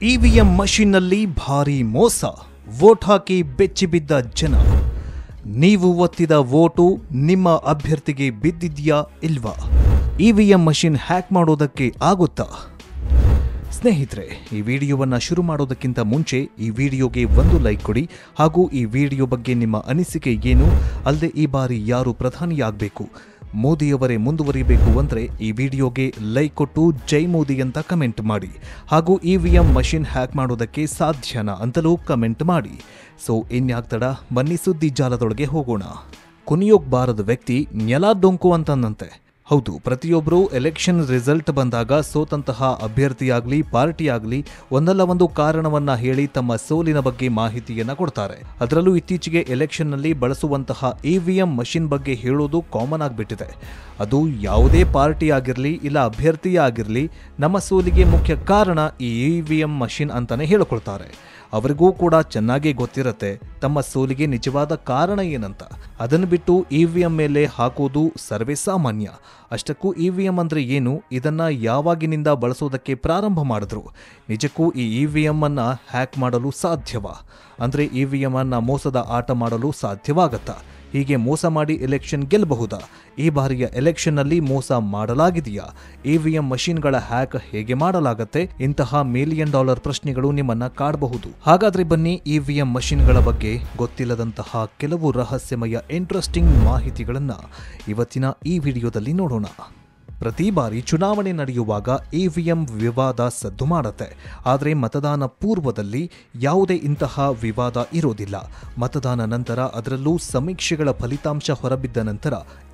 EVM ಮಷೀನ್ನಲ್ಲಿ ಭಾರೀ ಮೋಸ, vote ಹಾಕಿ ಬೆಚ್ಚಿಬಿದ್ದ ಜನ. ನೀವು ಒತ್ತಿದ ವೋಟು ನಿಮ್ಮ ಅಭ್ಯರ್ಥಿಗೆ ಬಿದ್ದಿದ್ಯಾ ಇಲ್ವಾ? ಇವಿಎಂ ಮಷೀನ್ ಹ್ಯಾಕ್ ಮಾಡೋದಕ್ಕೆ ಆಗುತ್ತಾ? ಸ್ನೇಹಿತರೆ, ಈ ವಿಡಿಯೋವನ್ನು ಶುರು ಮಾಡೋದಕ್ಕಿಂತ ಮುಂಚೆ ಈ ವಿಡಿಯೋಗೆ ಒಂದು ಲೈಕ್ ಕೊಡಿ ಹಾಗೂ ಈ ವಿಡಿಯೋ ಬಗ್ಗೆ ನಿಮ್ಮ ಅನಿಸಿಕೆ ಏನು, ಅಲ್ಲದೆ ಈ ಬಾರಿ ಯಾರು ಪ್ರಧಾನಿಯಾಗಬೇಕು, ಮೋದಿಯವರೇ ಮುಂದುವರಿಬೇಕು ಅಂದರೆ ಈ ವಿಡಿಯೋಗೆ ಲೈಕ್ ಕೊಟ್ಟು ಜೈ ಮೋದಿ ಅಂತ ಕಮೆಂಟ್ ಮಾಡಿ. ಹಾಗೂ ಇವಿಎಂ ಮಷೀನ್ ಹ್ಯಾಕ್ ಮಾಡೋದಕ್ಕೆ ಸಾಧ್ಯನಾ ಅಂತಲೂ ಕಮೆಂಟ್ ಮಾಡಿ. ಸೊ ಇನ್ಯಾಗ್ತಡ, ಬನ್ನಿ ಸುದ್ದಿ ಜಾಲದೊಳಗೆ ಹೋಗೋಣ. ಕುಣಿಯೋಗ್ಬಾರದ ವ್ಯಕ್ತಿ ನೆಲ ಡೊಂಕು ಅಂತಂದಂತೆ. ಹೌದು, ಪ್ರತಿಯೊಬ್ಬರೂ ಎಲೆಕ್ಷನ್ ರಿಸಲ್ಟ್ ಬಂದಾಗ ಸೋತಂತಹ ಅಭ್ಯರ್ಥಿಯಾಗಲಿ ಪಾರ್ಟಿಯಾಗಲಿ ಒಂದಲ್ಲ ಒಂದು ಕಾರಣವನ್ನ ಹೇಳಿ ತಮ್ಮ ಸೋಲಿನ ಬಗ್ಗೆ ಮಾಹಿತಿಯನ್ನ ಕೊಡ್ತಾರೆ. ಅದರಲ್ಲೂ ಇತ್ತೀಚೆಗೆ ಎಲೆಕ್ಷನ್ನಲ್ಲಿ ಬಳಸುವಂತಹ ಇವಿಎಂ ಮಷಿನ್ ಬಗ್ಗೆ ಹೇಳೋದು ಕಾಮನ್ ಆಗಿಬಿಟ್ಟಿದೆ. ಅದು ಯಾವುದೇ ಪಾರ್ಟಿ ಆಗಿರಲಿ ಇಲ್ಲ ಅಭ್ಯರ್ಥಿಯೇ ಆಗಿರಲಿ, ನಮ್ಮ ಸೋಲಿಗೆ ಮುಖ್ಯ ಕಾರಣ ಈ ಇವಿಎಂ ಮಷಿನ್ ಅಂತಾನೆ ಹೇಳಿಕೊಳ್ತಾರೆ. ಅವರಿಗೂ ಕೂಡ ಚೆನ್ನಾಗಿ ಗೊತ್ತಿರುತ್ತೆ ತಮ್ಮ ಸೋಲಿಗೆ ನಿಜವಾದ ಕಾರಣ ಏನಂತ. ಅದನ್ನು ಬಿಟ್ಟು ಇವಿಎಂ ಮೇಲೆ ಹಾಕೋದು ಸರ್ವೇ ಸಾಮಾನ್ಯ. ಅಷ್ಟಕ್ಕೂ ಇವಿಎಂ ಅಂದ್ರೆ ಏನು, ಇದನ್ನ ಯಾವಾಗಿನಿಂದ ಬಳಸೋದಕ್ಕೆ ಪ್ರಾರಂಭ ಮಾಡಿದ್ರು, ನಿಜಕ್ಕೂ ಈ ಇವಿಎಂ ಅನ್ನ ಹ್ಯಾಕ್ ಮಾಡಲು ಸಾಧ್ಯವಾ? ಅಂದ್ರೆ ಇವಿಎಂ ಅನ್ನ ಮೋಸದ ಆಟ ಮಾಡಲು ಸಾಧ್ಯವಾಗತ್ತಾ? ಹೀಗೆ ಮೋಸ ಮಾಡಿ ಎಲೆಕ್ಷನ್ ಗೆಲ್ಲಬಹುದಾ? ಈ ಬಾರಿಯ ಎಲೆಕ್ಷನ್ನಲ್ಲಿ ಮೋಸ ಮಾಡಲಾಗಿದೆಯಾ? ಇವಿಎಂ ಮಷೀನ್ಗಳ ಹ್ಯಾಕ್ ಹೇಗೆ ಮಾಡಲಾಗತ್ತೆ? ಇಂತಹ $1 ಮಿಲಿಯನ್ ಪ್ರಶ್ನೆಗಳು ನಿಮ್ಮನ್ನ ಕಾಡಬಹುದು. ಹಾಗಾದ್ರೆ ಬನ್ನಿ, ಇವಿಎಂ ಮಷೀನ್ಗಳ ಬಗ್ಗೆ ಗೊತ್ತಿಲ್ಲದಂತಹ ಕೆಲವು ರಹಸ್ಯಮಯ ಇಂಟ್ರೆಸ್ಟಿಂಗ್ ಮಾಹಿತಿಗಳನ್ನ ಇವತ್ತಿನ ಈ ವಿಡಿಯೋದಲ್ಲಿ ನೋಡೋಣ. ಪ್ರತಿ ಬಾರಿ ಚುನಾವಣೆ ನಡೆಯುವಾಗ ಇವಿಎಂ ವಿವಾದ ಸದ್ದು ಮಾಡುತ್ತೆ. ಆದರೆ ಮತದಾನ ಪೂರ್ವದಲ್ಲಿ ಯಾವುದೇ ಇಂತಹ ವಿವಾದ ಇರೋದಿಲ್ಲ. ಮತದಾನ ನಂತರ, ಅದರಲ್ಲೂ ಸಮೀಕ್ಷೆಗಳ ಫಲಿತಾಂಶ ಹೊರಬಿದ್ದ ನಂತರ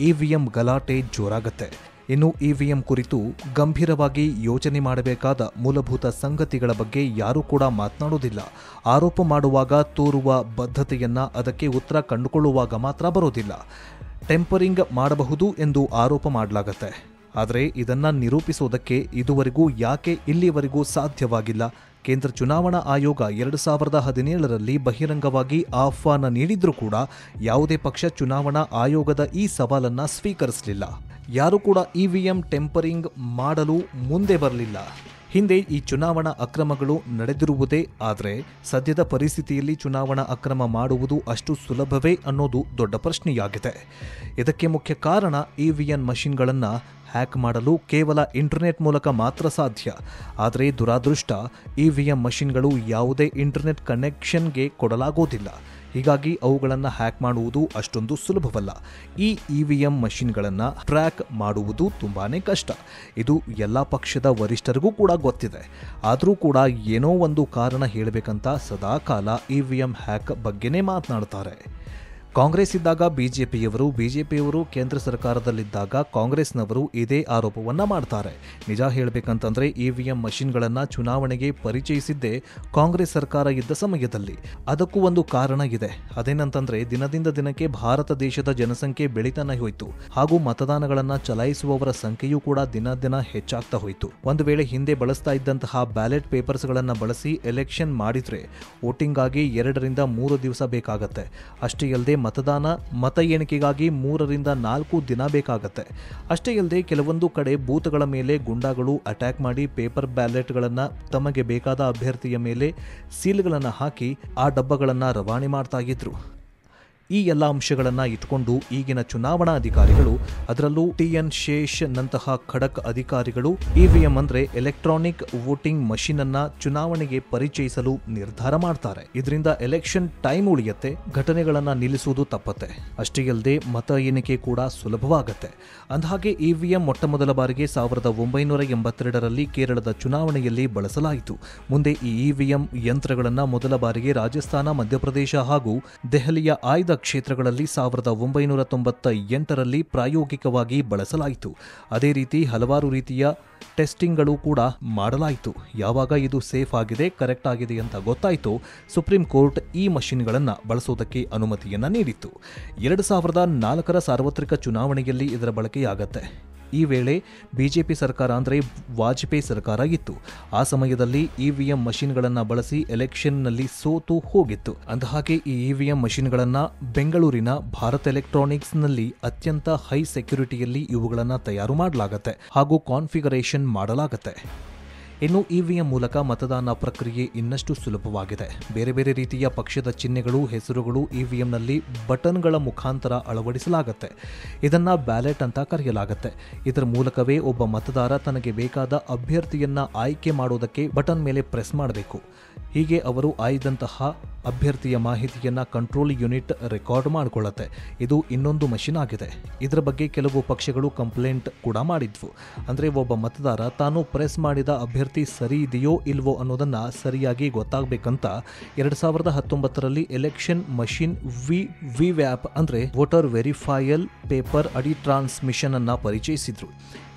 ಇವಿಎಂ ಗಲಾಟೆ ಜೋರಾಗತ್ತೆ. ಇನ್ನು ಇವಿಎಂ ಕುರಿತು ಗಂಭೀರವಾಗಿ ಯೋಚನೆ ಮಾಡಬೇಕಾದ ಮೂಲಭೂತ ಸಂಗತಿಗಳ ಬಗ್ಗೆ ಯಾರೂ ಕೂಡ ಮಾತನಾಡೋದಿಲ್ಲ. ಆರೋಪ ಮಾಡುವಾಗ ತೋರುವ ಬದ್ಧತೆಯನ್ನ ಅದಕ್ಕೆ ಉತ್ತರ ಕಂಡುಕೊಳ್ಳುವಾಗ ಮಾತ್ರ ಬರೋದಿಲ್ಲ. ಟೆಂಪರಿಂಗ್ ಮಾಡಬಹುದು ಎಂದು ಆರೋಪ ಮಾಡಲಾಗತ್ತೆ. ಆದರೆ ಇದನ್ನ ನಿರೂಪಿಸೋದಕ್ಕೆ ಇದುವರೆಗೂ ಯಾಕೆ ಇಲ್ಲಿವರೆಗೂ ಸಾಧ್ಯವಾಗಿಲ್ಲ? ಕೇಂದ್ರ ಚುನಾವಣಾ ಆಯೋಗ 2017ರಲ್ಲಿ ಬಹಿರಂಗವಾಗಿ ಆಹ್ವಾನ ನೀಡಿದ್ರೂ ಕೂಡ ಯಾವುದೇ ಪಕ್ಷ ಚುನಾವಣಾ ಆಯೋಗದ ಈ ಸವಾಲನ್ನ ಸ್ವೀಕರಿಸಲಿಲ್ಲ. ಯಾರೂ ಕೂಡ ಇವಿಎಂ ಟೆಂಪರಿಂಗ್ ಮಾಡಲು ಮುಂದೆ ಬರಲಿಲ್ಲ. ಹಿಂದೆ ಈ ಚುನಾವಣಾ ಅಕ್ರಮಗಳು ನಡೆದಿರುವುದೇ, ಆದರೆ ಸದ್ಯದ ಪರಿಸ್ಥಿತಿಯಲ್ಲಿ ಚುನಾವಣಾ ಅಕ್ರಮ ಮಾಡುವುದು ಅಷ್ಟು ಸುಲಭವೇ ಅನ್ನೋದು ದೊಡ್ಡ ಪ್ರಶ್ನೆಯಾಗಿದೆ. ಇದಕ್ಕೆ ಮುಖ್ಯ ಕಾರಣ ಇವಿಎಂ ಮಷೀನ್ಗಳನ್ನು ಹ್ಯಾಕ್ ಮಾಡಲು ಕೇವಲ ಇಂಟರ್ನೆಟ್ ಮೂಲಕ ಮಾತ್ರ ಸಾಧ್ಯ. ಆದರೆ ದುರಾದೃಷ್ಟ, ಇವಿಎಂ ಮಷೀನ್ಗಳು ಯಾವುದೇ ಇಂಟರ್ನೆಟ್ ಕನೆಕ್ಷನ್ಗೆ ಕೊಡಲಾಗೋದಿಲ್ಲ. ಹೀಗಾಗಿ ಅವುಗಳನ್ನು ಹ್ಯಾಕ್ ಮಾಡುವುದು ಅಷ್ಟೊಂದು ಸುಲಭವಲ್ಲ. ಈ ಇವಿಎಂ ಮಷೀನ್ಗಳನ್ನು ಟ್ರ್ಯಾಕ್ ಮಾಡುವುದು ತುಂಬಾನೇ ಕಷ್ಟ. ಇದು ಎಲ್ಲ ಪಕ್ಷದ ವರಿಷ್ಠರಿಗೂ ಕೂಡ ಗೊತ್ತಿದೆ. ಆದರೂ ಕೂಡ ಏನೋ ಒಂದು ಕಾರಣ ಹೇಳಬೇಕಂತ ಸದಾಕಾಲ ಇವಿಎಂ ಹ್ಯಾಕ್ ಬಗ್ಗೆನೇ ಮಾತನಾಡ್ತಾರೆ. ಕಾಂಗ್ರೆಸ್ ಇದ್ದಾಗ ಬಿಜೆಪಿಯವರು ಕೇಂದ್ರ ಸರ್ಕಾರದಲ್ಲಿದ್ದಾಗ ಕಾಂಗ್ರೆಸ್ನವರು ಇದೇ ಆರೋಪವನ್ನ ಮಾಡ್ತಾರೆ. ನಿಜ ಹೇಳಬೇಕಂತಂದ್ರೆ ಇವಿಎಂ ಮಷೀನ್ಗಳನ್ನು ಚುನಾವಣೆಗೆ ಪರಿಚಯಿಸಿದ್ದೇ ಕಾಂಗ್ರೆಸ್ ಸರ್ಕಾರ ಇದ್ದ ಸಮಯದಲ್ಲಿ. ಅದಕ್ಕೂ ಒಂದು ಕಾರಣ ಇದೆ. ಅದೇನಂತಂದ್ರೆ, ದಿನದಿಂದ ದಿನಕ್ಕೆ ಭಾರತ ದೇಶದ ಜನಸಂಖ್ಯೆ ಬೆಳೀತಾನೆ ಹೋಯಿತು ಹಾಗೂ ಮತದಾನಗಳನ್ನ ಚಲಾಯಿಸುವವರ ಸಂಖ್ಯೆಯೂ ಕೂಡ ದಿನ ದಿನ ಹೆಚ್ಚಾಗ್ತಾ ಹೋಯಿತು. ಒಂದು ವೇಳೆ ಹಿಂದೆ ಬಳಸ್ತಾ ಇದ್ದಂತಹ ಬ್ಯಾಲೆಟ್ ಪೇಪರ್ಸ್ಗಳನ್ನು ಬಳಸಿ ಎಲೆಕ್ಷನ್ ಮಾಡಿದ್ರೆ ವೋಟಿಂಗ್ ಆಗಿ 2 ರಿಂದ 3 ದಿವಸ ಬೇಕಾಗತ್ತೆ. ಅಷ್ಟೇ ಅಲ್ಲದೆ ಮತ ಎಣಿಕೆಗಾಗಿ 3 ರಿಂದ 4 ದಿನ ಬೇಕಾಗತ್ತೆ. ಅಷ್ಟೇ ಅಲ್ಲದೆ ಕೆಲವೊಂದು ಕಡೆ ಬೂತ್ಗಳ ಮೇಲೆ ಗುಂಡಾಗಳು ಅಟ್ಯಾಕ್ ಮಾಡಿ ಪೇಪರ್ ಬ್ಯಾಲೆಟ್ಗಳನ್ನು ತಮಗೆ ಬೇಕಾದ ಅಭ್ಯರ್ಥಿಯ ಮೇಲೆ ಸೀಲ್ಗಳನ್ನು ಹಾಕಿ ಆ ಡಬ್ಬಗಳನ್ನು ರವಾನೆ ಮಾಡ್ತಾ ಇದ್ರು. ಈ ಎಲ್ಲ ಅಂಶಗಳನ್ನು ಇಟ್ಕೊಂಡು ಈಗಿನ ಚುನಾವಣಾ ಅಧಿಕಾರಿಗಳು, ಅದರಲ್ಲೂ TN ಶೇಷ್ ನಂತಹ ಖಡಕ್ ಅಧಿಕಾರಿಗಳು ಇವಿಎಂ ಅಂದ್ರೆ ಎಲೆಕ್ಟ್ರಾನಿಕ್ ವೋಟಿಂಗ್ ಮಷೀನ್ ಅನ್ನ ಚುನಾವಣೆಗೆ ಪರಿಚಯಿಸಲು ನಿರ್ಧಾರ ಮಾಡ್ತಾರೆ. ಇದರಿಂದ ಎಲೆಕ್ಷನ್ ಟೈಮ್ ಉಳಿಯುತ್ತೆ, ಘಟನೆಗಳನ್ನ ನಿಲ್ಲಿಸುವುದು ತಪ್ಪತ್ತೆ. ಅಷ್ಟೇ ಅಲ್ಲದೆ ಮತ ಎಣಿಕೆ ಕೂಡ ಸುಲಭವಾಗತ್ತೆ. ಅಂದಹಾಗೆ ಇವಿಎಂ ಮೊಟ್ಟಮೊದಲ ಬಾರಿಗೆ 1982ರಲ್ಲಿ ಕೇರಳದ ಚುನಾವಣೆಯಲ್ಲಿ ಬಳಸಲಾಯಿತು. ಮುಂದೆ ಈ ಇವಿಎಂ ಯಂತ್ರಗಳನ್ನ ಮೊದಲ ಬಾರಿಗೆ ರಾಜಸ್ಥಾನ, ಮಧ್ಯಪ್ರದೇಶ ಹಾಗೂ ದೆಹಲಿಯ ಆಯ್ದ ಕ್ಷೇತ್ರಗಳಲ್ಲಿ 1998ರಲ್ಲಿ ಪ್ರಾಯೋಗಿಕವಾಗಿ ಬಳಸಲಾಯಿತು. ಅದೇ ರೀತಿ ಹಲವಾರು ರೀತಿಯ ಟೆಸ್ಟಿಂಗ್ಗಳು ಕೂಡ ಮಾಡಲಾಯಿತು. ಯಾವಾಗ ಇದು ಸೇಫ್ ಆಗಿದೆ, ಕರೆಕ್ಟ್ ಆಗಿದೆ ಅಂತ ಗೊತ್ತಾಯಿತು, ಸುಪ್ರೀಂ ಕೋರ್ಟ್ ಈ ಮಷೀನ್ಗಳನ್ನು ಬಳಸೋದಕ್ಕೆ ಅನುಮತಿಯನ್ನ ನೀಡಿತ್ತು. 2004ರ ಸಾರ್ವತ್ರಿಕ ಚುನಾವಣೆಯಲ್ಲಿ ಇದರ ಬಳಕೆಯಾಗತ್ತೆ. ಈ ವೇಳೆ ಬಿಜೆಪಿ ಸರ್ಕಾರ ಅಂದರೆ ವಾಜಪೇಯಿ ಸರ್ಕಾರ ಇತ್ತು. ಆ ಸಮಯದಲ್ಲಿ ಇವಿಎಂ ಮಷೀನ್ಗಳನ್ನು ಬಳಸಿ ಎಲೆಕ್ಷನ್ನಲ್ಲಿ ಸೋತು ಹೋಗಿತ್ತು. ಅಂದಹಾಗೆ ಈ ಇವಿಎಂ ಮಷೀನ್ಗಳನ್ನು ಬೆಂಗಳೂರಿನ ಭಾರತ್ ಎಲೆಕ್ಟ್ರಾನಿಕ್ಸ್ನಲ್ಲಿ ಅತ್ಯಂತ ಹೈ ಸೆಕ್ಯುರಿಟಿಯಲ್ಲಿ ಇವುಗಳನ್ನು ತಯಾರು ಮಾಡಲಾಗುತ್ತೆ ಹಾಗೂ ಕಾನ್ಫಿಗರೇಷನ್ ಮಾಡಲಾಗುತ್ತೆ. ಇನ್ನು ಇವಿಎಂ ಮೂಲಕ ಮತದಾನ ಪ್ರಕ್ರಿಯೆ ಇನ್ನಷ್ಟು ಸುಲಭವಾಗಿದೆ. ಬೇರೆ ಬೇರೆ ರೀತಿಯ ಪಕ್ಷದ ಚಿಹ್ನೆಗಳು, ಹೆಸರುಗಳು ಇವಿಎಂನಲ್ಲಿ ಬಟನ್ಗಳ ಮುಖಾಂತರ ಅಳವಡಿಸಲಾಗುತ್ತೆ. ಇದನ್ನ ಬ್ಯಾಲೆಟ್ ಅಂತ ಕರೆಯಲಾಗುತ್ತೆ. ಇದರ ಮೂಲಕವೇ ಒಬ್ಬ ಮತದಾರ ತನಗೆ ಬೇಕಾದ ಅಭ್ಯರ್ಥಿಯನ್ನ ಆಯ್ಕೆ ಮಾಡೋದಕ್ಕೆ ಬಟನ್ ಮೇಲೆ ಪ್ರೆಸ್ ಮಾಡಬೇಕು. ಹೀಗೆ ಅವರು ಆಯ್ದಂತಹ ಅಭ್ಯರ್ಥಿಯ ಮಾಹಿತಿಯನ್ನ ಕಂಟ್ರೋಲ್ ಯೂನಿಟ್ ರೆಕಾರ್ಡ್ ಮಾಡಿಕೊಳ್ಳುತ್ತೆ. ಇದು ಇನ್ನೊಂದು ಮಷಿನ್ ಆಗಿದೆ. ಇದರ ಬಗ್ಗೆ ಕೆಲವು ಪಕ್ಷಗಳು ಕಂಪ್ಲೇಂಟ್ ಕೂಡ ಮಾಡಿದ್ವು. ಅಂದರೆ ಒಬ್ಬ ಮತದಾರ ತಾನು ಪ್ರೆಸ್ ಮಾಡಿದ ಅಭ್ಯರ್ಥಿ ಸರಿ ಇದೆಯೋ ಇಲ್ವೋ ಅನ್ನೋದನ್ನ ಸರಿಯಾಗಿ ಗೊತ್ತಾಗಬೇಕಂತ 2019ರಲ್ಲಿ ಎಲೆಕ್ಷನ್ ಮಷಿನ್ ವಿವ್ಯಾಪ್ ಅಂದರೆ ವೋಟರ್ ವೆರಿಫೈಯಲ್ ಪೇಪರ್ ಅಡಿ ಟ್ರಾನ್ಸ್ಮಿಷನ್ ಅನ್ನ ಪರಿಚಯಿಸಿದ್ರು.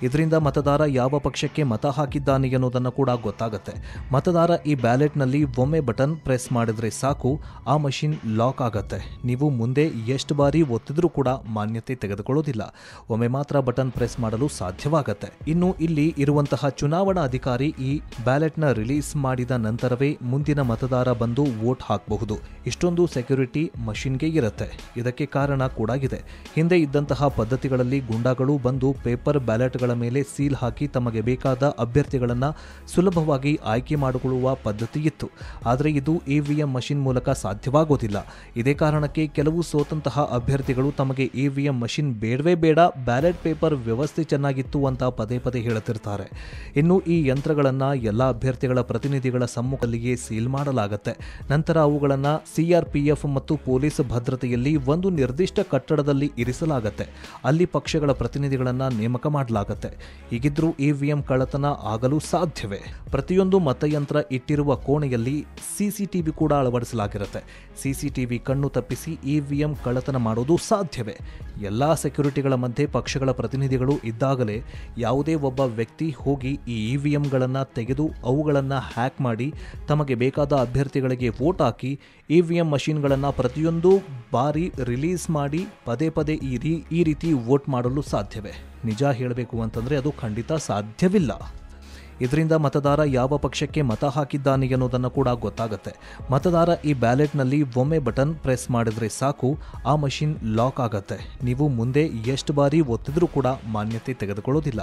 ಇದರಿಂದ ಮತದಾರ ಯಾವ ಪಕ್ಷಕ್ಕೆ ಮತ ಹಾಕಿದ್ದಾನೆ ಅನ್ನೋದನ್ನು ಕೂಡ ಗೊತ್ತಾಗುತ್ತೆ. ಮತದಾರ ಈ ಬ್ಯಾಲೆಟ್ನಲ್ಲಿ ಒಮ್ಮೆ ಬಟನ್ ಪ್ರೆಸ್ ಮಾಡಿದ್ರೆ ಸಾಕು, ಆ ಮಷಿನ್ ಲಾಕ್ ಆಗತ್ತೆ. ನೀವು ಮುಂದೆ ಎಷ್ಟು ಬಾರಿ ಒತ್ತಿದ್ರೂ ಕೂಡ ಮಾನ್ಯತೆ ತೆಗೆದುಕೊಳ್ಳೋದಿಲ್ಲ. ಒಮ್ಮೆ ಮಾತ್ರ ಬಟನ್ ಪ್ರೆಸ್ ಮಾಡಲು ಸಾಧ್ಯವಾಗತ್ತೆ. ಇನ್ನು ಇಲ್ಲಿ ಇರುವಂತಹ ಚುನಾವಣಾ ಅಧಿಕಾರಿ ಈ ಬ್ಯಾಲೆಟ್ನ ರಿಲೀಸ್ ಮಾಡಿದ ನಂತರವೇ ಮುಂದಿನ ಮತದಾರ ಬಂದು ವೋಟ್ ಹಾಕಬಹುದು. ಇಷ್ಟೊಂದು ಸೆಕ್ಯೂರಿಟಿ ಮಷಿನ್ಗೆ ಇರುತ್ತೆ. ಇದಕ್ಕೆ ಕಾರಣ ಕೂಡ ಇದೆ. ಹಿಂದೆ ಇದ್ದಂತಹ ಪದ್ಧತಿಗಳಲ್ಲಿ ಗುಂಡಾಗಳು ಬಂದು ಪೇಪರ್ ಬ್ಯಾಲೆಟ್ಗಳ ಮೇಲೆ ಸೀಲ್ ಹಾಕಿ ತಮಗೆ ಬೇಕಾದ ಅಭ್ಯರ್ಥಿಗಳನ್ನ ಸುಲಭವಾಗಿ ಆಯ್ಕೆ ಮಾಡಿಕೊಳ್ಳುವ ಪದ್ಧತಿ ಇತ್ತು. ಆದರೆ ಇದು ಇವಿಎಂ ಮಷಿನ್ ಮೂಲಕ ಸಾಧ್ಯವಾಗೋದಿಲ್ಲ. ಇದೇ ಕಾರಣಕ್ಕೆ ಕೆಲವು ಸೋತಂತಹ ಅಭ್ಯರ್ಥಿಗಳು ತಮಗೆ ಇವಿಎಂ ಮಷಿನ್ ಬೇಡವೇ ಬೇಡ, ಬ್ಯಾಲೆಟ್ ಪೇಪರ್ ವ್ಯವಸ್ಥೆ ಚೆನ್ನಾಗಿತ್ತು ಅಂತ ಪದೇ ಪದೇ ಹೇಳುತ್ತಿರ್ತಾರೆ. ಇನ್ನು ಈ ಯಂತ್ರಗಳನ್ನ ಎಲ್ಲ ಅಭ್ಯರ್ಥಿಗಳ ಪ್ರತಿನಿಧಿಗಳ ಸಮ್ಮುಖದಲ್ಲಿಯೇ ಸೀಲ್ ಮಾಡಲಾಗುತ್ತೆ. ನಂತರ ಅವುಗಳನ್ನು ಸಿಆರ್ಪಿಎಫ್ ಮತ್ತು ಪೊಲೀಸ್ ಭದ್ರತೆಯಲ್ಲಿ ಒಂದು ನಿರ್ದಿಷ್ಟ ಕಟ್ಟಡದಲ್ಲಿ ಇರಿಸಲಾಗುತ್ತೆ. ಅಲ್ಲಿ ಪಕ್ಷಗಳ ಪ್ರತಿನಿಧಿಗಳನ್ನ ನೇಮಕ ಮಾಡಲಾಗುತ್ತೆ. ಹೀಗಿದ್ರೂ ಇವಿಎಂ ಕಳ್ಳತನ ಆಗಲು ಸಾಧ್ಯವೇ? ಪ್ರತಿಯೊಂದು ಮತಯಂತ್ರ ಇಟ್ಟಿರುವ ಕೋಣೆಯಲ್ಲಿ ಸಿಸಿಟಿವಿ ಕೂಡ ಅಳವಡಿಸಲಾಗಿರುತ್ತೆ. ಸಿಸಿಟಿವಿ ಕಣ್ಣು ತಪ್ಪಿಸಿ ಇವಿಎಂ ಕಳ್ಳತನ ಮಾಡೋದು ಸಾಧ್ಯವೇ? ಎಲ್ಲಾ ಸೆಕ್ಯೂರಿಟಿಗಳ ಮಧ್ಯೆ ಪಕ್ಷಗಳ ಪ್ರತಿನಿಧಿಗಳು ಇದ್ದಾಗಲೇ ಯಾವುದೇ ಒಬ್ಬ ವ್ಯಕ್ತಿ ಹೋಗಿ ಈ ಇವಿಎಂಗಳನ್ನು ತೆಗೆದು ಅವುಗಳನ್ನು ಹ್ಯಾಕ್ ಮಾಡಿ ತಮಗೆ ಬೇಕಾದ ಅಭ್ಯರ್ಥಿಗಳಿಗೆ ವೋಟ್ ಹಾಕಿ ಇವಿಎಂ ಮಷಿನ್ಗಳನ್ನು ಪ್ರತಿಯೊಂದು ಬಾರಿ ರಿಲೀಸ್ ಮಾಡಿ ಪದೇ ಪದೇ ಈ ರೀತಿ ವೋಟ್ ಮಾಡಲು ಸಾಧ್ಯವೇ? ನಿಜ ಹೇಳಬೇಕು ಅಂತಂದರೆ ಅದು ಖಂಡಿತ ಸಾಧ್ಯವಿಲ್ಲ. ಇದರಿಂದ ಮತದಾರ ಯಾವ ಪಕ್ಷಕ್ಕೆ ಮತ ಹಾಕಿದ್ದಾನೆ ಅನ್ನೋದನ್ನು ಕೂಡ ಗೊತ್ತಾಗುತ್ತೆ. ಮತದಾರ ಈ ಬ್ಯಾಲೆಟ್ನಲ್ಲಿ ಒಮ್ಮೆ ಬಟನ್ ಪ್ರೆಸ್ ಮಾಡಿದ್ರೆ ಸಾಕು, ಆ ಮಷಿನ್ ಲಾಕ್ ಆಗತ್ತೆ. ನೀವು ಮುಂದೆ ಎಷ್ಟು ಬಾರಿ ಒತ್ತಿದ್ರೂ ಕೂಡ ಮಾನ್ಯತೆ ತೆಗೆದುಕೊಳ್ಳೋದಿಲ್ಲ.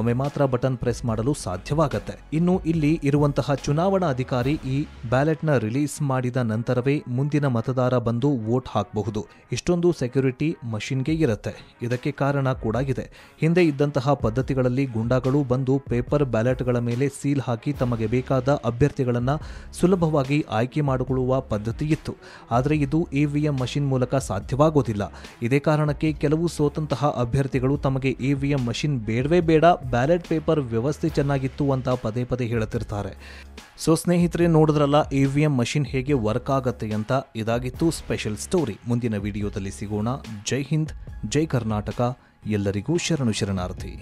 ಒಮ್ಮೆ ಮಾತ್ರ ಬಟನ್ ಪ್ರೆಸ್ ಮಾಡಲು ಸಾಧ್ಯವಾಗತ್ತೆ. ಇನ್ನು ಇಲ್ಲಿ ಇರುವಂತಹ ಚುನಾವಣಾ ಅಧಿಕಾರಿ ಈ ಬ್ಯಾಲೆಟ್ನ ರಿಲೀಸ್ ಮಾಡಿದ ನಂತರವೇ ಮುಂದಿನ ಮತದಾರ ಬಂದು ವೋಟ್ ಹಾಕಬಹುದು. ಇಷ್ಟೊಂದು ಸೆಕ್ಯೂರಿಟಿ ಮಷಿನ್ಗೆ ಇರುತ್ತೆ. ಇದಕ್ಕೆ ಕಾರಣ ಕೂಡ ಇದೆ. ಹಿಂದೆ ಇದ್ದಂತಹ ಪದ್ಧತಿಗಳಲ್ಲಿ ಗುಂಡಾಗಳು ಬಂದು ಪೇಪರ್ ಬ್ಯಾಲೆಟ್ಗಳ ಮೇಲೆ ಸೀಲ್ ಹಾಕಿ ತಮಗೆ ಬೇಕಾದ ಅಭ್ಯರ್ಥಿಗಳನ್ನ ಸುಲಭವಾಗಿ ಆಯ್ಕೆ ಮಾಡಿಕೊಳ್ಳುವ ಪದ್ಧತಿ ಇತ್ತು. ಆದರೆ ಇದು ಇವಿಎಂ ಮಷಿನ್ ಮೂಲಕ ಸಾಧ್ಯವಾಗೋದಿಲ್ಲ. ಇದೇ ಕಾರಣಕ್ಕೆ ಕೆಲವು ಸೋತಂತಹ ಅಭ್ಯರ್ಥಿಗಳು ತಮಗೆ ಇವಿಎಂ ಮಷಿನ್ ಬೇಡವೇ ಬೇಡ, ಬ್ಯಾಲೆಟ್ ಪೇಪರ್ ವ್ಯವಸ್ಥೆ ಚೆನ್ನಾಗಿತ್ತು ಅಂತ ಪದೇ ಪದೇ ಹೇಳುತ್ತಿರ್ತಾರೆ. ಸೊ ಸ್ನೇಹಿತರೆ, ನೋಡಿದ್ರಲ್ಲ ಇವಿಎಂ ಮಷಿನ್ ಹೇಗೆ ವರ್ಕ್ ಆಗತ್ತೆ ಅಂತ. ಇದಾಗಿತ್ತು ಸ್ಪೆಷಲ್ ಸ್ಟೋರಿ. ಮುಂದಿನ ವಿಡಿಯೋದಲ್ಲಿ ಸಿಗೋಣ. ಜೈ ಹಿಂದ್, ಜೈ ಕರ್ನಾಟಕ. ಎಲ್ಲರಿಗೂ ಶರಣು ಶರಣಾರ್ಥಿ.